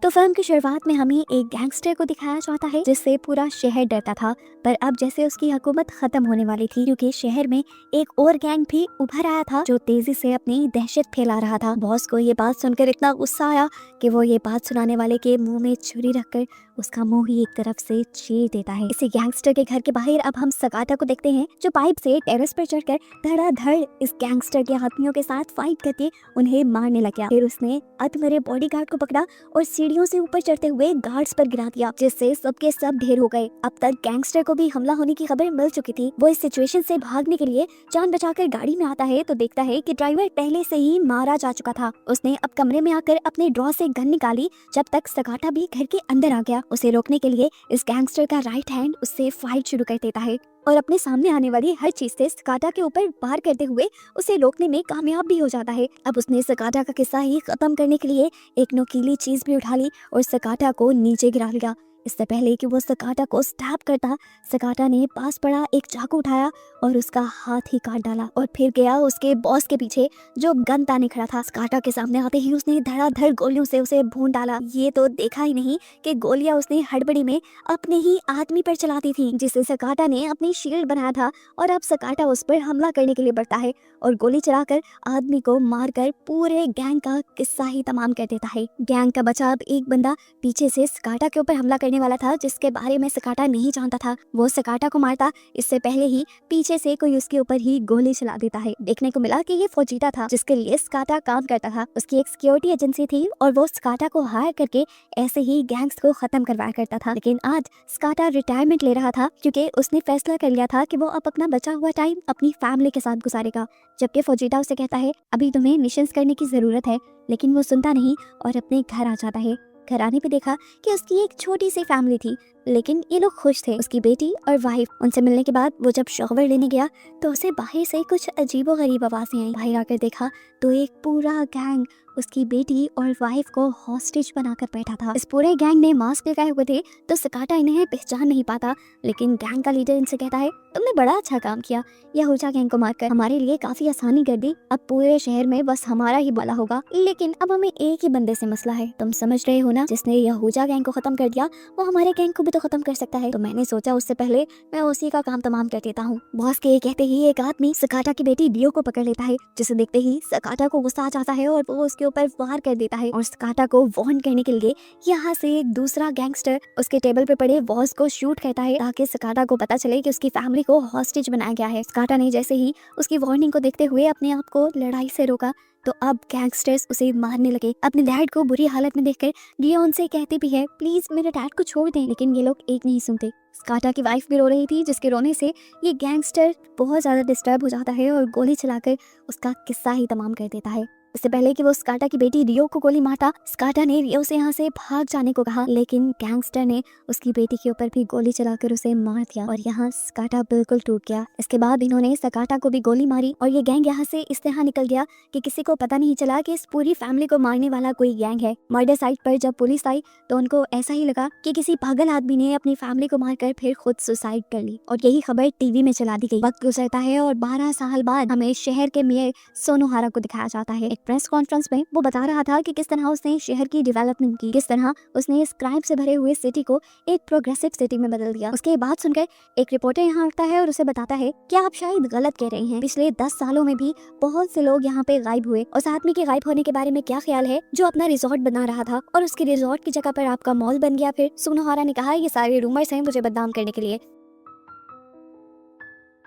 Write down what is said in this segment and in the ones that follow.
तो फिल्म की शुरुआत में हमें एक गैंगस्टर को दिखाया जाता है जिससे पूरा शहर डरता था। पर अब जैसे उसकी हुकूमत खत्म होने वाली थी क्योंकि शहर में एक और गैंग भी उभर आया था जो तेजी से अपनी दहशत फैला रहा था। बॉस को ये बात सुनकर इतना गुस्सा आया कि वो ये बात सुनाने वाले के मुंह में छुरी रखकर उसका मुंह ही एक तरफ से चीर देता है। इसी गैंगस्टर के घर के बाहर अब हम सकाटा को देखते हैं जो पाइप से टेरेस पर चढ़कर धड़ाधड़ इस गैंगस्टर के आदमियों के साथ फाइट करके उन्हें मारने लग गया। फिर उसने अधमरे बॉडीगार्ड को पकड़ा और सीढ़ियों से ऊपर चढ़ते हुए गार्ड्स पर गिरा दिया जिससे सबके सब ढेर हो गए। अब तक गैंगस्टर को भी हमला होने की खबर मिल चुकी थी। वो इस सिचुएशन से भागने के लिए जान बचाकर गाड़ी में आता है तो देखता है कि ड्राइवर पहले से ही मारा जा चुका था। उसने अब कमरे में आकर अपने ड्रॉ से गन निकाली जब तक सकाटा भी घर के अंदर आ गया। उसे रोकने के लिए इस गैंगस्टर का राइट हैंड उससे फाइट शुरू कर देता है और अपने सामने आने वाली हर चीज से सकाटा के ऊपर वार करते हुए उसे रोकने में कामयाब भी हो जाता है। अब उसने सकाटा का किस्सा ही खत्म करने के लिए एक नुकीली चीज भी उठा ली और सकाटा को नीचे गिरा लिया। इससे पहले कि वो सकाटा को स्टैप करता, सकाटा ने पास पड़ा एक चाकू उठाया और उसका हाथ ही काट डाला और फिर गया उसके बॉस के पीछे जो गन ताने खड़ा था। सकाटा के सामने आते ही उसने धड़ाधड़ गोलियों से उसे भून डाला। ये तो देखा ही नहीं कि गोलियां उसने हड़बड़ी में अपने ही आदमी पर चलाती थी जिसे सकाटा ने अपनी शील्ड बनाया था। और अब सकाटा उस पर हमला करने के लिए बढ़ता है और गोली चलाकर आदमी को मारकर पूरे गैंग का किस्सा ही तमाम कर देता है। गैंग का बचा अब एक बंदा पीछे से सकाटा के ऊपर हमला करने वाला था जिसके बारे में सकाटा नहीं जानता था। वो सकाटा को मारता इससे पहले ही पीछे से कोई उसके ऊपर ही गोली चला देता है। देखने को मिला कि ये फोजिटा था जिसके लिए सकाटा काम करता था। उसकी एक सिक्योरिटी एजेंसी थी और वो सकाटा को हायर करके ऐसे ही गैंग्स को खत्म करवाया करता था। लेकिन आज सकाटा रिटायरमेंट ले रहा था क्योंकि उसने फैसला कर लिया था कि वो अब अपना बचा हुआ टाइम अपनी फैमिली के साथ गुजारेगा। जबकि फोजिटा उसे कहता है अभी तुम्हें मिशंस करने की जरूरत है, लेकिन वो सुनता नहीं और अपने घर आ जाता है। घर आने पे देखा कि उसकी एक छोटी सी फैमिली थी लेकिन ये लोग खुश थे। उसकी बेटी और वाइफ। उनसे मिलने के बाद वो जब शॉवर लेने गया तो उसे बाहर से कुछ अजीबोगरीब आवाजें आई। बाहर आकर देखा तो एक पूरा गैंग उसकी बेटी और वाइफ को हॉस्टेज बनाकर बैठा था। इस पूरे गैंग ने मास्क लगाए हुए थे तो सकाटा इन्हें पहचान नहीं पाता। लेकिन गैंग का लीडर इनसे कहता है तुमने बड़ा अच्छा काम किया, यहूजा गैंग को मारकर हमारे लिए काफी आसानी कर दी। अब पूरे शहर में बस हमारा ही भला होगा, लेकिन अब हमें एक ही बंदे से मसला है। तुम समझ रहे हो ना, जिसने यहूजा गैंग को खत्म कर दिया वो हमारे गैंग को भी तो खत्म कर सकता है। तो मैंने सोचा उससे पहले मैं उसी का काम तमाम कर देता हूँ। बॉस के कहते ही एक आदमी सकाटा की बेटी डियो को पकड़ लेता है जिसे देखते ही सकाटा को गुस्सा आ जाता है और वो उसके ऊपर वार कर देता है। और सकाटा को वार्न करने के लिए यहाँ से एक दूसरा गैंगस्टर उसके टेबल पे पड़े बॉस को शूट करता है ताकि सकाटा को पता चले कि उसकी फैमिली को हॉस्टेज बनाया गया है। सकाटा ने जैसे ही उसकी वार्निंग को देखते हुए अपने आप को लड़ाई से रोका तो अब गैंगस्टर्स उसे मारने लगे। अपने डैड को बुरी हालत में देखकर डियो उनसे कहती भी है प्लीज मेरे डैड को छोड़ दें, लेकिन ये लोग एक नहीं सुनते। सकाटा की वाइफ भी रो रही थी जिसके रोने से ये गैंगस्टर बहुत ज्यादा डिस्टर्ब हो जाता है और गोली चलाकर उसका किस्सा ही तमाम कर देता है। इससे पहले कि वो सकाटा की बेटी रियो को गोली मारता, सकाटा ने रियो से यहाँ से भाग जाने को कहा लेकिन गैंगस्टर ने उसकी बेटी के ऊपर भी गोली चलाकर उसे मार दिया और यहाँ सकाटा बिल्कुल टूट गया। इसके बाद इन्होंने सकाटा को भी गोली मारी और ये गैंग यहाँ से इस तरह निकल गया कि किसी को पता नहीं चला कि इस पूरी फैमिली को मारने वाला कोई गैंग है। मर्डर साइट पर जब पुलिस आई तो उनको ऐसा ही लगा कि किसी पागल आदमी ने अपनी फैमिली को मारकर फिर खुद सुसाइड कर ली और यही खबर टीवी में चला दी गई। वक्त गुजरता है और 12 साल बाद हमें शहर के मेयर सोनोहारा को दिखाया जाता है। प्रेस कॉन्फ्रेंस में वो बता रहा था कि किस तरह उसने शहर की डेवलपमेंट की, किस तरह उसने इस क्राइम से भरे हुए सिटी को एक प्रोग्रेसिव सिटी में बदल दिया। उसके बात सुनकर एक रिपोर्टर यहाँ आता है और उसे बताता है कि आप शायद गलत कह रहे हैं, पिछले 10 सालों में भी बहुत से लोग यहाँ पे गायब हुए। उस आदमी के गायब होने के बारे में क्या ख्याल है जो अपना रिजॉर्ट बना रहा था और उसके रिजॉर्ट की जगह पर आपका मॉल बन गया। फिर सोनोहारा ने कहा ये सारे रूमर्स हैं मुझे बदनाम करने के लिए।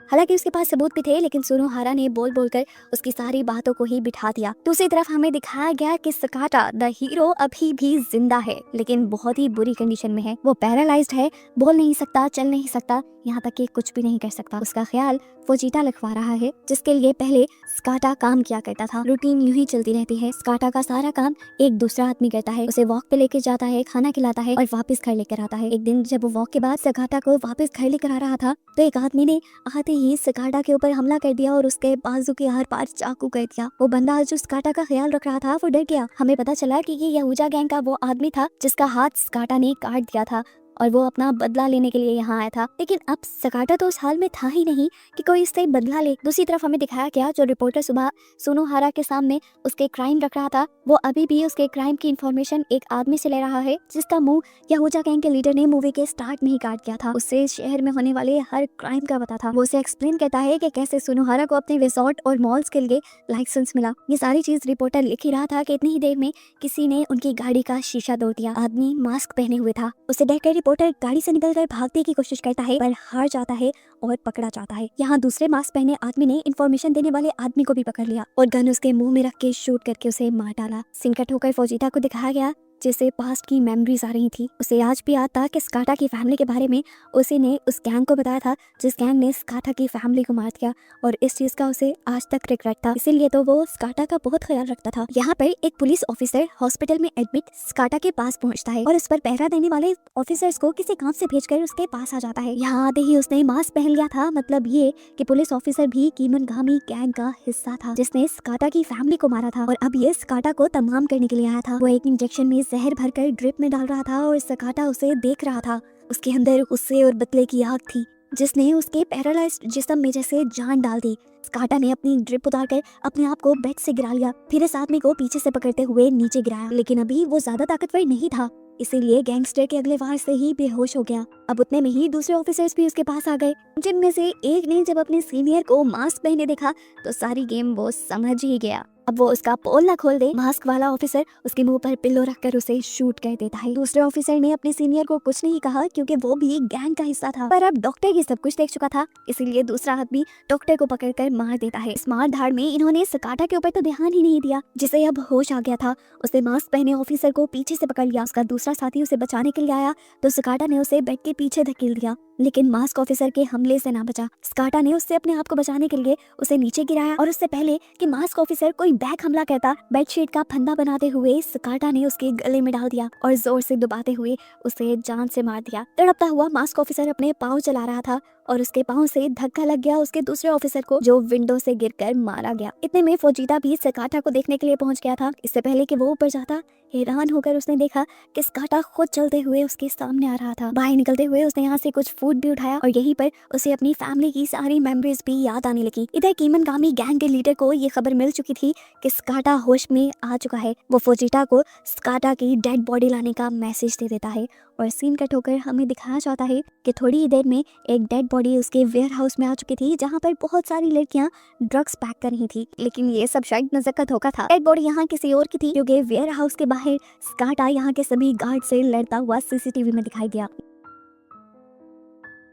हालांकि उसके पास सबूत भी थे लेकिन सोनोहारा ने बोल बोलकर उसकी सारी बातों को ही बिठा दिया। दूसरी तरफ हमें दिखाया गया कि सकाटा द हीरो अभी भी जिंदा है लेकिन बहुत ही बुरी कंडीशन में है। वो पैरालाइज्ड है, बोल नहीं सकता, चल नहीं सकता, यहाँ तक कि कुछ भी नहीं कर सकता। उसका ख्याल फोजिटा लिखवा रहा है जिसके लिए पहले सकाटा काम किया करता था। रूटीन यूं ही चलती रहती है। सकाटा का सारा काम एक दूसरा आदमी करता है, उसे वॉक पे लेके जाता है, खाना खिलाता है और वापस घर लेकर आता है। एक दिन जब वो वॉक के बाद सकाटा को वापस घर लेकर आ रहा था तो एक आदमी ने आते ही सकाटा के ऊपर हमला कर दिया और उसके बाजू के हर पार चाकू कर दिया। वो बंदा जो सकाटा का ख्याल रख रहा था वो डर गया। हमें पता चला कि ये यहूजा गैंग का वो आदमी था जिसका हाथ सकाटा ने काट दिया था। और वो अपना बदला लेने के लिए यहाँ आया था। लेकिन अब सकाटा तो उस हाल में था ही नहीं कि कोई इससे बदला ले। दूसरी तरफ हमें दिखाया गया जो रिपोर्टर सुबह सुनोहारा के सामने उसके क्राइम रख रहा था, वो अभी भी उसके क्राइम की इन्फॉर्मेशन एक आदमी से ले रहा है जिसका मुंह याहूजा गैंग के लीडर ने मूवी के स्टार्ट में ही काट दिया था। उससे शहर में होने वाले हर क्राइम का पता था। वो उसे एक्सप्लेन करता है कि कैसे सुनोहारा को अपने रिसोर्ट और मॉल्स के लिए लाइसेंस मिला। ये सारी चीज रिपोर्टर लिख ही रहा था कि इतनी ही देर में किसी ने उनकी गाड़ी का शीशा तोड़ दिया। आदमी मास्क पहने हुए था। उसे देखकर रिपोर्टर गाड़ी से निकलकर भागने की कोशिश करता है पर हार जाता है और पकड़ा जाता है। यहाँ दूसरे मास्क पहने आदमी ने इन्फॉर्मेशन देने वाले आदमी को भी पकड़ लिया और गन उसके मुंह में रख के शूट करके उसे मार डाला। सीन कट होकर फौजीता को दिखाया गया जिसे पास्ट की मेमोरीज आ रही थी। उसे आज भी याद था कि स्काटा की फैमिली के बारे में उसी ने उस गैंग को बताया था जिस गैंग ने स्काटा की फैमिली को मार दिया, और इस चीज का उसे आज तक रिग्रेट था। इसीलिए तो वो स्काटा का बहुत ख्याल रखता था। यहाँ पर एक पुलिस ऑफिसर हॉस्पिटल में एडमिट स्काटा के पास पहुँचता है और उस पर पहरा देने वाले ऑफिसर्स को किसी काम से भेजकर उसके पास आ जाता है। यहाँ आते ही उसने मास्क पहन लिया था, मतलब ये कि पुलिस ऑफिसर भी कीमनगामी गैंग का हिस्सा था जिसने स्काटा की फैमिली को मारा था, और अब ये स्काटा को तमाम करने के लिए आया था। वो एक इंजेक्शन में जहर भरकर ड्रिप में डाल रहा था और स्काटा उसे देख रहा था। उसके अंदर गुस्से और बदले की आग थी जिसने उसके पैरालाइज्ड जिस्म में जैसे जान डाल दी। स्काटा ने अपनी ड्रिप उतारकर अपने आप को बेड से गिरा लिया, फिर इस आदमी को पीछे से पकड़ते हुए नीचे गिराया। लेकिन अभी वो ज्यादा ताकतवर नहीं था, इसीलिए गैंगस्टर के अगले वार से ही बेहोश हो गया। अब उतने में ही दूसरे ऑफिसर्स भी उसके पास आ गए, जिनमें से एक ने जब अपने सीनियर को मास्क पहने देखा तो सारी गेम वो समझ ही गया। अब वो उसका पोल ना खोल दे, मास्क वाला ऑफिसर उसके मुंह पर पिल्लो रखकर उसे शूट कर देता है। दूसरे ऑफिसर ने अपने सीनियर को कुछ नहीं कहा क्योंकि वो भी गैंग का हिस्सा था, पर अब डॉक्टर ये सब कुछ देख चुका था, इसीलिए दूसरा आदमी डॉक्टर को पकड़कर मार देता है। इस मार धाड़ में इन्होंने स्काटा के ऊपर तो ध्यान ही नहीं दिया, जिसे अब होश आ गया था। उसने मास्क पहने ऑफिसर को पीछे से पकड़ लिया। उसका दूसरा साथी उसे बचाने के लिए आया तो स्काटा ने उसे बेड के पीछे धकेल दिया, लेकिन मास्क ऑफिसर के हमले से ना बचा। स्काटा ने उससे अपने आप को बचाने के लिए उसे नीचे गिराया, और उससे पहले कि मास्क ऑफिसर कोई बैक हमला करता, बेडशीट का फंदा बनाते हुए स्काटा ने उसके गले में डाल दिया और जोर से दबाते हुए उसे जान से मार दिया। तड़पता हुआ मास्क ऑफिसर अपने पाँव चला रहा था और उसके पाँव से धक्का लग गया उसके दूसरे ऑफिसर को, जो विंडो से गिरकर मारा गया। इतने में फौजीता भी स्काटा को देखने के लिए पहुंच गया था। इससे पहले कि वो ऊपर जाता, हैरान होकर उसने देखा कि स्काटा खुद चलते हुए उसके सामने आ रहा था। बाहर निकलते हुए उसने यहाँ से कुछ फूड भी उठाया और यहीं पर उसे अपनी फैमिली की सारी मेमोरीज भी याद आने लगी। इधर कीमनगामी गैंग के लीडर को ये खबर मिल चुकी थी कि स्काटा होश में आ चुका है। वो फौजीता को स्काटा की डेड बॉडी लाने का मैसेज दे देता है और सीन कट होकर हमें दिखाया जाता है कि थोड़ी ही देर में एक डेड बॉडी उसके वेयर हाउस में आ चुकी थी, जहाँ पर बहुत सारी लड़कियां ड्रग्स पैक कर रही थी। लेकिन ये सब शायद नजर का धोखा था। डेड बॉडी यहाँ किसी और की थी, क्योंकि वेयर हाउस के बाहर स्काटा यहाँ के सभी गार्ड से लड़ता हुआ सीसीटीवी में दिखाई दिया।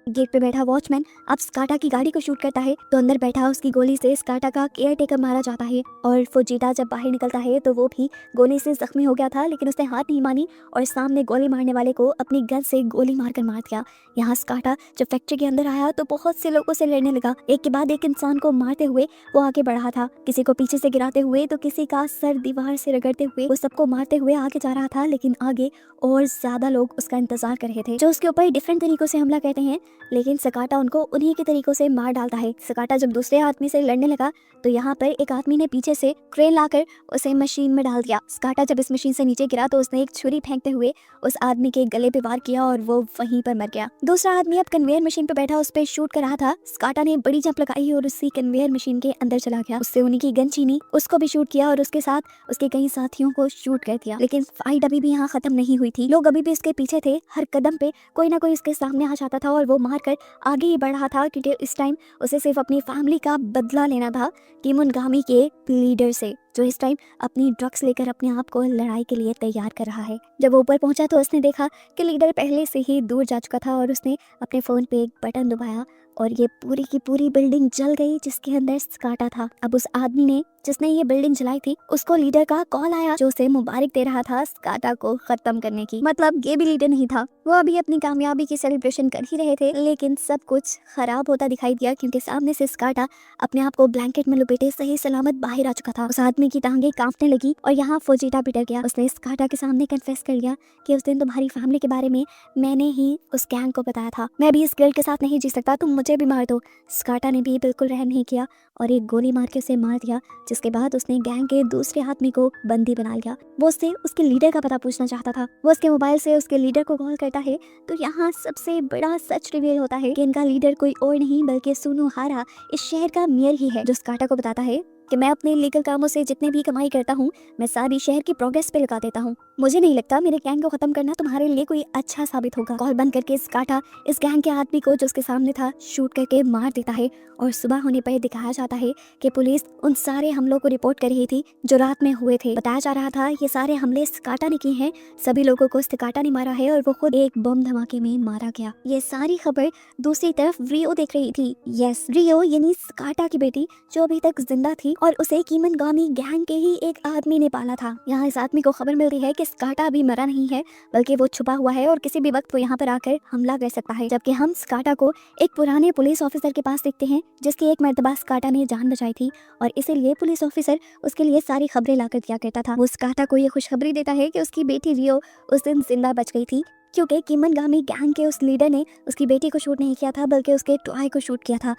गेट पे बैठा वॉचमैन अब स्काटा की गाड़ी को शूट करता है तो अंदर बैठा उसकी गोली से स्काटा का केयर टेकर मारा जाता है, और फुजीटा जब बाहर निकलता है तो वो भी गोली से जख्मी हो गया था, लेकिन उसने हाथ नहीं मानी और सामने गोली मारने वाले को अपनी गन से गोली मारकर मार दिया। यहाँ स्काटा जब फैक्ट्री के अंदर आया तो बहुत से लोगों से लड़ने लगा। एक के बाद एक इंसान को मारते हुए वो आगे बढ़ा था, किसी को पीछे से गिराते हुए तो किसी का सर दीवार से रगड़ते हुए वो सबको मारते हुए आगे जा रहा था। लेकिन आगे और ज्यादा लोग उसका इंतजार कर रहे थे जो उसके ऊपर डिफरेंट तरीकों से हमला करते हैं, लेकिन स्काटा उनको उन्हीं के तरीकों से मार डालता है। स्काटा जब दूसरे आदमी से लड़ने लगा तो यहाँ पर एक आदमी ने पीछे से क्रेन लाकर उसे मशीन में डाल दिया। स्काटा जब इस मशीन से नीचे गिरा तो उसने एक छुरी फेंकते हुए उस आदमी के गले पे वार किया और वो वहीं पर मर गया। दूसरा आदमी अब कन्वेयर मशीन पे बैठा उस पर शूट कर रहा था। स्काटा ने बड़ी जंप लगाई और उसी कन्वेयर मशीन के अंदर चला गया। उससे उन्हीं की गन छीनी, उसको भी शूट किया और उसके साथ उसके कई साथियों को शूट कर दिया। लेकिन फाइट अभी भी यहाँ खत्म नहीं हुई थी। लोग अभी भी इसके पीछे थे। हर कदम पे कोई ना कोई उसके सामने आ जाता था और वो मारकर आगे ही बढ़ रहा था, क्योंकि इस टाइम उसे सिर्फ अपनी फैमिली का बदला लेना था कीमनगामी के लीडर से, जो इस टाइम अपनी ड्रग्स लेकर अपने आप को लड़ाई के लिए तैयार कर रहा है। जब ऊपर पहुंचा तो उसने देखा कि लीडर पहले से ही दूर जा चुका था और उसने अपने फोन पे एक बटन दबाया और ये पूरी की पूरी बिल्डिंग जल गई जिसके अंदर स्काटा था। अब उस आदमी ने जिसने ये बिल्डिंग जलाई थी उसको लीडर का कॉल आया जो उसे मुबारक दे रहा था स्काटा को खत्म करने की। मतलब ये भी लीडर नहीं था, वो अभी अपनी कामयाबी की सेलिब्रेशन कर ही रहे थे, लेकिन सब कुछ खराब होता दिखाई दिया क्योंकि सामने से स्काटा अपने आप को ब्लैंकेट में लपेटे सही सलामत बाहर आ चुका था। उस आदमी की टांगे कांपने लगी और यहाँ फुजीटा भी डर गया। उसने स्काटा के सामने कन्फेस कर लिया कि उस दिन तुम्हारी फैमिली के बारे में मैंने ही उस गैंग को बताया था। मैं भी इस गिल्ड के साथ नहीं जी सकता, तुम मुझे मुझे भी मार दो। स्काटा ने भी बिल्कुल रहम नहीं किया और एक गोली मार के उसे मार दिया, जिसके बाद उसने गैंग के दूसरे आदमी को बंदी बना लिया। वो उससे उसके लीडर का पता पूछना चाहता था। वो उसके मोबाइल से उसके लीडर को कॉल करता है तो यहाँ सबसे बड़ा सच रिवील होता है कि इनका लीडर कोई और नहीं बल्कि सुनोहारा इस शहर का मेयर ही है, जो स्काटा को बताता है कि मैं अपने लीगल कामों से जितने भी कमाई करता हूँ मैं सारी शहर की प्रोग्रेस पे लगा देता हूँ। मुझे नहीं लगता मेरे गैंग को खत्म करना तुम्हारे लिए कोई अच्छा साबित होगा। कॉल बंद करके स्काटा इस गैंग के आदमी को जो उसके सामने था शूट करके मार देता है और सुबह होने पर दिखाया जाता है कि पुलिस उन सारे हमलों को रिपोर्ट कर रही थी जो रात में हुए थे। बताया जा रहा था ये सारे हमले स्काटा ने किए हैं, सभी लोगों को स्काटा ने मारा है और वो खुद एक बम धमाके में मारा गया। ये सारी खबर दूसरी तरफ रियो देख रही थी। यस, रियो यानी स्काटा की बेटी जो अभी तक जिंदा थी और उसे कीमनगामी गैंग के ही एक आदमी ने पाला था। यहाँ इस आदमी को खबर मिलती है कि स्काटा अभी मरा नहीं है बल्कि वो छुपा हुआ है और किसी भी वक्त वो यहाँ पर आकर हमला कर सकता है। जबकि हम स्काटा को एक पुराने पुलिस ऑफिसर के पास देखते हैं जिसकी एक मर्तबा स्काटा ने जान बचाई थी और इसीलिए पुलिस ऑफिसर उसके लिए सारी खबरें लाकर दिया करता था। वो स्काटा को ये खुशखबरी देता है कि उसकी बेटी रियो उस दिन जिंदा बच गई थी क्योंकि कीमनगामी गैंग के उस लीडर ने उसकी बेटी को शूट नहीं किया था बल्कि उसके टॉय को शूट किया था।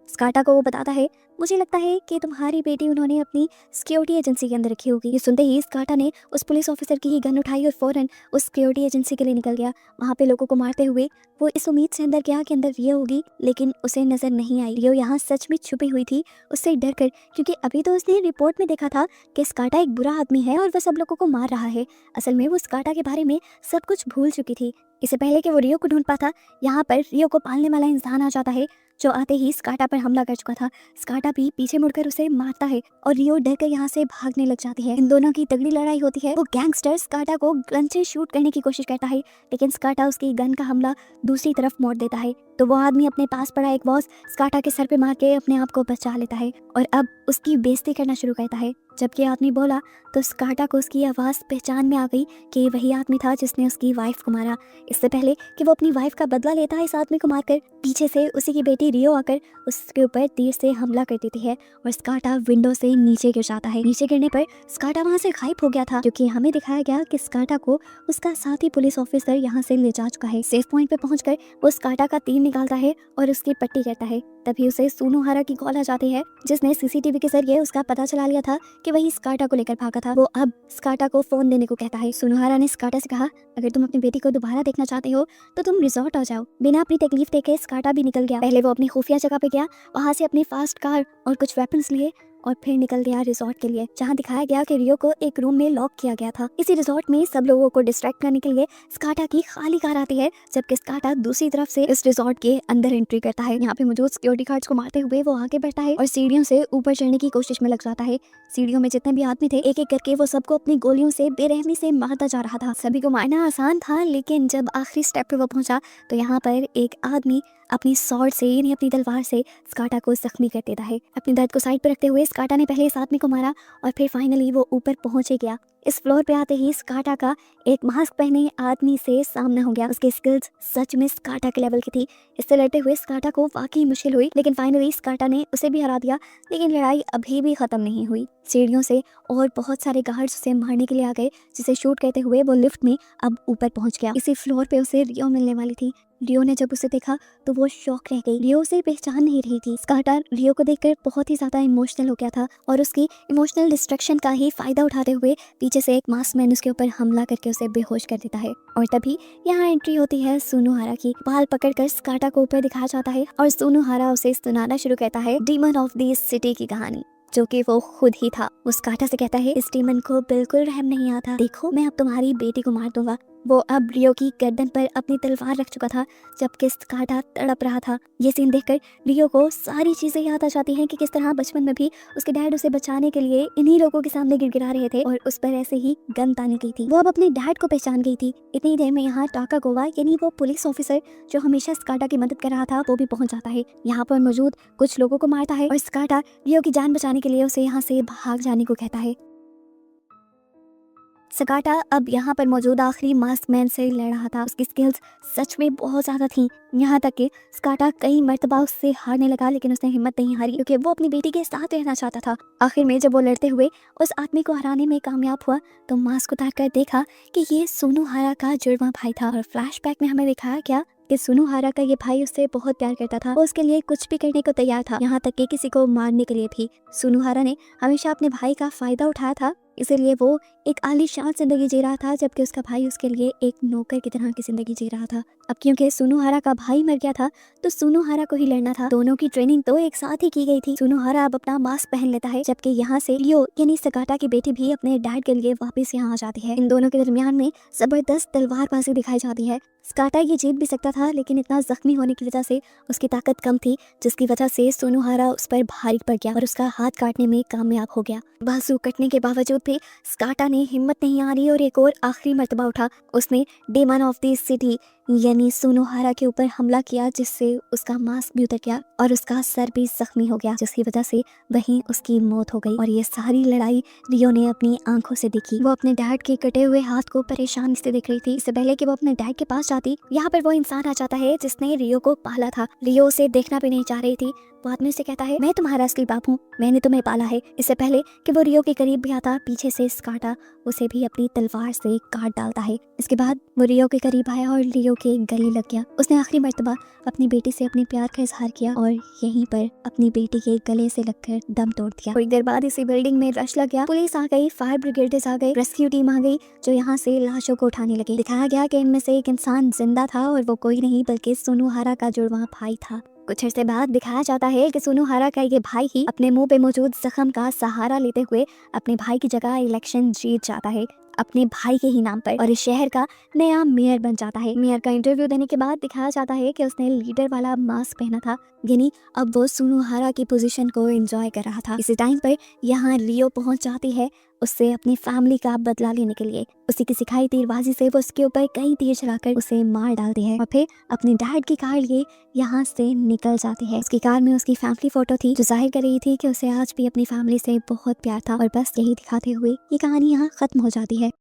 स्काटा को वो बताता है मुझे लगता है कि तुम्हारी बेटी उन्होंने अपनी सिक्योरिटी एजेंसी के अंदर रखी होगी। ये सुनते ही स्काटा ने उस पुलिस ऑफिसर की ही गन उठाई और फौरन उस सिक्योरिटी एजेंसी के लिए निकल गया। वहाँ पे लोगों को मारते हुए वो इस उम्मीद से अंदर गया कि अंदर रियो होगी, लेकिन उसे नजर नहीं आई। रियो यहाँ सच में छुपी हुई थी उससे डर कर, क्योंकि अभी तो उसने रिपोर्ट में देखा था कि स्काटा एक बुरा आदमी है और वह सब लोगों को मार रहा है। असल में वो स्काटा के बारे में सब कुछ भूल चुकी थी। इससे पहले कि वो रियो को ढूंढ पाता, यहाँ पर रियो को पालने वाला इंसान आ जाता है जो आते ही स्काटा पर हमला कर चुका था। स्काटा भी पीछे मुड़कर उसे मारता है और रियो डर कर यहाँ से भागने लग जाती है। इन दोनों की तगड़ी लड़ाई होती है। वो गैंगस्टर स्काटा को गन से शूट करने की कोशिश करता है, लेकिन स्काटा उसकी गन का हमला दूसरी तरफ मोड़ देता है। तो वो आदमी अपने पास पड़ा एक बॉस स्काटा के सर पे मार के अपने आप को बचा लेता है और अब उसकी बेइज्जती करना शुरू करता है। जबकि आदमी बोला तो स्काटा को उसकी आवाज़ पहचान में आ गई कि वही आदमी था जिसने उसकी वाइफ को मारा। इससे पहले कि वो अपनी वाइफ का बदला लेता है इस आदमी को मारकर, पीछे से उसी की बेटी रियो आकर उसके ऊपर तीर से हमला कर देती है और स्काटा विंडो से नीचे गिर जाता है। नीचे गिरने पर स्काटा वहाँ से गायब हो गया था, क्योंकि हमें दिखाया गया कि स्काटा को उसका साथी पुलिस ऑफिसर यहाँ से ले जा चुका है। सेफ पॉइंट पे पहुंचकर वो स्काटा का तीर निकालता है और उसकी पट्टी करता है। तभी उसे सुनोहारा की कॉल आ जाती है जिसने सीसीटीवी के जरिए उसका पता चला लिया था कि वही स्काटा को लेकर भागा था। वो अब स्काटा को फोन देने को कहता है। सुनोहारा ने स्काटा से कहा अगर तुम अपनी बेटी को दोबारा देखना चाहते हो तो तुम रिजॉर्ट आ जाओ। बिना अपनी तकलीफ देखे स्काटा भी निकल गया। पहले वो अपनी खुफिया जगह पे गया, वहाँ से अपनी फास्ट कार और कुछ वेपन्स लिए और फिर निकल गया रिजॉर्ट के लिए, जहाँ दिखाया गया कि रियो को एक रूम में लॉक किया गया था। इसी रिजॉर्ट में सब लोगों को डिस्ट्रैक्ट करने के लिए स्काटा की खाली कार आती है, जबकि स्काटा दूसरी तरफ से इस रिजॉर्ट के अंदर एंट्री करता है। यहाँ पे मौजूद सिक्योरिटी गार्ड्स को मारते हुए वो आगे बढ़ता है और सीढ़ियों से ऊपर चढ़ने की कोशिश में लग जाता है। सीढ़ियों में जितने भी आदमी थे एक एक करके वो सबको अपनी गोलियों से बेरहमी से मारता जा रहा था। सभी को मारना आसान था, लेकिन जब आखिरी स्टेप पे वो पहुंचा तो यहाँ पर एक आदमी अपनी स्वॉर्ड से यानी अपनी तलवार से स्काटा को जख्मी कर देता है। अपने दर्द को साइड पर रखते हुए स्काटा ने पहले इस आदमी को मारा और फिर फाइनली वो ऊपर पहुंच गया। इस फ्लोर पे आते ही स्काटा का एक मास्क पहने आदमी से सामना हो गया। उसकी स्किल्स सच में स्काटा के लेवल की थी। इससे लड़ते हुए स्काटा को वाकई मुश्किल हुई, लेकिन फाइनली स्काटा ने उसे भी हरा दिया। लेकिन लड़ाई अभी भी खत्म नहीं हुई। सीढ़ियों से और बहुत सारे गार्ड्स उसे मारने के लिए आ गए, जिसे शूट करते हुए वो लिफ्ट में अब ऊपर पहुंच गया। इसी फ्लोर पे उसे रियो मिलने वाली थी। रियो ने जब उसे देखा तो वो शॉक रह गई। रियो उसे पहचान नहीं रही थी। स्काटा रियो को देखकर बहुत ही ज्यादा इमोशनल हो गया था और उसकी इमोशनल डिस्ट्रक्शन का ही फायदा उठाते हुए पीछे से एक मास्क मैन उसके ऊपर हमला करके उसे बेहोश कर देता है। और तभी यहाँ एंट्री होती है सुनोहारा की। बाल पकड़कर स्काटा को ऊपर दिखाया जाता है और सुनोहारा उसे सुनाना शुरू करता है डीमन ऑफ द सिटी की कहानी, जो कि वो खुद ही था। वो स्काटा से कहता है इस डीमन को बिल्कुल रहम नहीं आता, देखो मैं अब तुम्हारी बेटी को मार दूंगा। वो अब रियो की गर्दन पर अपनी तलवार रख चुका था, जबकि स्काटा तड़प रहा था। ये सीन देखकर रियो को सारी चीजें याद आ जाती हैं कि किस तरह बचपन में भी उसके डैड उसे बचाने के लिए इन्हीं लोगों के सामने गिड़गिड़ा रहे थे और उस पर ऐसे ही गन तानी गई थी। वो अब अपने डैड को पहचान गई थी। इतनी देर में यहाँ टाकागोवा यानी वो पुलिस ऑफिसर जो हमेशा स्काटा की मदद कर रहा था वो भी पहुंच जाता है। यहाँ पर मौजूद कुछ लोगों को मारता है और स्काटा रियो की जान बचाने के लिए उसे यहाँ से भाग जाने को कहता है। स्काटा अब यहाँ पर मौजूद आखिरी मास्क मैन से लड़ रहा था। उसकी स्किल्स सच में बहुत ज़्यादा थी, यहाँ तक कि स्काटा कई मर्तबा उससे हारने लगा, लेकिन उसने हिम्मत नहीं हारी क्योंकि वो अपनी बेटी के साथ रहना चाहता था। आखिर में जब वो लड़ते हुए उस आदमी को हराने में कामयाब हुआ तो मास्क उतार कर देखा कि ये सुनोहारा का जुड़वा भाई था। और फ्लैशबैक में हमें दिखाया गया कि सुनोहारा का ये भाई उससे बहुत प्यार करता था, वो उसके लिए कुछ भी करने को तैयार था, यहाँ तक कि किसी को मारने के लिए भी। सुनोहारा ने हमेशा अपने भाई का फायदा उठाया था, इसीलिए वो एक आलीशान जिंदगी जी रहा था, जबकि उसका भाई उसके लिए एक नौकर की तरह की जिंदगी जी रहा था। अब क्योंकि सुनोहारा का भाई मर गया था तो सुनोहारा को ही लड़ना था। दोनों की ट्रेनिंग तो एक साथ ही की गई थी। सुनोहारा अब अपना मास्क पहन लेता है, जबकि यहाँ से लियो यानी सकाटा की बेटी भी अपने डैड के लिए वापस यहाँ आ जाती है। इन दोनों के दरमियान में जबरदस्त तलवारबाजी दिखाई जाती है। स्काटा ये जीत भी सकता था, लेकिन इतना जख्मी होने की वजह से उसकी ताकत कम थी, जिसकी वजह से सुनोहारा उस पर भारी पड़ गया और उसका हाथ काटने में कामयाब हो गया। बाजू कटने के बावजूद भी स्काटा ने हिम्मत नहीं हारी और एक और आखिरी मर्तबा उठा। उसने डेमन ऑफ द सिटी यानी सुनोहारा के ऊपर हमला किया, जिससे उसका मास्क भी उतर गया और उसका सर भी जख्मी हो गया, जिसकी वजह से वहीं उसकी मौत हो गई। और ये सारी लड़ाई लियो ने अपनी आंखों से देखी। वो अपने डैड के कटे हुए हाथ को परेशानी से देख रही थी। इससे पहले कि वो अपने डैड के पास जाती, यहाँ पर वो इंसान आ जाता है जिसने रियो को पाला था। रियो उसे देखना भी नहीं चाह रही थी। बाद में उसे कहता है, मैं तुम्हारा असली बाप हूँ, मैंने तुम्हें पाला है। इससे पहले कि वो रियो के करीब भी आता, पीछे से स्काटा उसे भी अपनी तलवार से काट डालता है। इसके बाद वो रियो के करीब आया और रियो के गले लग गया। उसने आखिरी मर्तबा अपनी बेटी से अपने प्यार का इजहार किया और यहीं पर अपनी बेटी के गले से लगकर दम तोड़ दिया। थोड़ी देर बाद इसी बिल्डिंग में रश लग गया। पुलिस आ गई, फायर ब्रिगेड्स आ गई, रेस्क्यू टीम आ गई, जो यहाँ से लाशों को उठाने लगी। दिखाया गया कि इनमें से एक इंसान जिंदा था और वो कोई नहीं बल्कि सुनोहारा का जुड़वा भाई था। कुछ अर्से बाद दिखाया जाता है कि सुनोहारा का ये भाई ही अपने मुंह पे मौजूद जख्म का सहारा लेते हुए अपने भाई की जगह इलेक्शन जीत जाता है अपने भाई के ही नाम पर और इस शहर का नया मेयर बन जाता है। मेयर का इंटरव्यू देने के बाद दिखाया जाता है कि उसने लीडर वाला मास्क पहना था, यानी अब वो सुनोहारा की पोजीशन को एंजॉय कर रहा था। इसी टाइम पर यहाँ रियो पहुंच जाती है उससे अपनी फैमिली का बदला लेने के लिए। उसी की सिखाई तीरबाजी से वो उसके ऊपर कई तीर चलाकर उसे मार डालती है और फिर अपने डैड की कार लिए यहाँ से निकल जाती है। उसकी कार में उसकी फैमिली फोटो थी, जो जाहिर कर रही थी कि उसे आज भी अपनी फैमिली से बहुत प्यार था। और बस यही दिखाते हुए ये कहानी यहाँ खत्म हो जाती है।